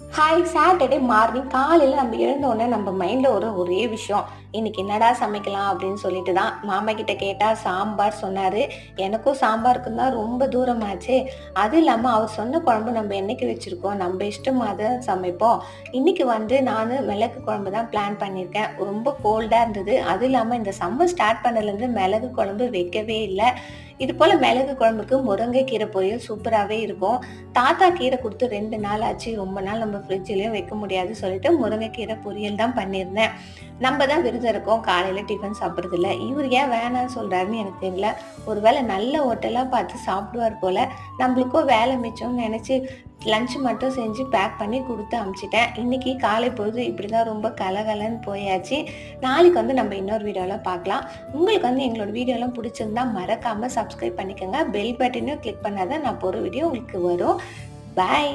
Hi! Saturday morning காலையில நம்ம எழுந்தோனே நம்ம மைண்ட்ல ஒரே விஷயம். இன்னைக்கு என்னடா சமைக்கலாம் அப்படின்னு சொல்லிட்டு தான் மாமா கிட்ட கேட்டா சாம்பார் சொன்னாரு. எனக்கும் சாம்பாருக்கும் தான் ரொம்ப தூரமாச்சே. அது இல்லாம அவர் சொன்ன குழம்பு நம்ம என்னைக்கு வச்சிருக்கோம். நம்ம இஷ்டமா தான் சமைப்போம். இன்னைக்கு நானு மிளகு குழம்பு தான் பிளான் பண்ணியிருக்கேன். ரொம்ப கோல்டா இருந்தது. அது இல்லாம இந்த சம்மர் ஸ்டார்ட் பண்ணதுலேருந்து மிளகு குழம்பு வைக்கவே இல்ல. இது போல மிளகு குழம்புக்கு முருங்கைக்கீரை பொரியல் சூப்பராவே இருக்கும். தாத்தா கீரை குடுத்து 2 நாள் ஆச்சு. ரொம்ப நாள் நம்ம ஃப்ரிட்ஜ்லயும் வைக்க முடியாதுன்னு சொல்லிட்டு முருங்கைக்கீரை பொரியல் தான் பண்ணியிருந்தேன். நம்ம தான் விரதம் இருக்கோம். காலையில டிஃபன் சாப்பிடுறதில்ல. இவரு ஏன் வேணான்னு சொல்றாருன்னு எனக்கு தெரியல. ஒரு வேளை நல்ல ஹோட்டலா பார்த்து சாப்பிடுவார் போல. நம்மளுக்கும் வேலை மிச்சம்னு நெனச்சு லஞ்ச் மட்டும் செஞ்சு பேக் பண்ணி குடுத்து அனுப்பிச்சுட்டேன். இன்னைக்கு காலை பொழுது இப்படிதான் ரொம்ப கலகலன்னு போயாச்சு. நாளைக்கு நம்ம இன்னொரு வீடியோல பார்க்கலாம். உங்களுக்கு எங்களோட வீடியோலாம் புடிச்சிருந்தா மறக்காம சப்ஸ்கிரைப் பண்ணிக்கங்க. பெல் பட்டனையும் கிளிக் பண்ணா தான் நான் போடுற வீடியோ உங்களுக்கு வரும். பாய்.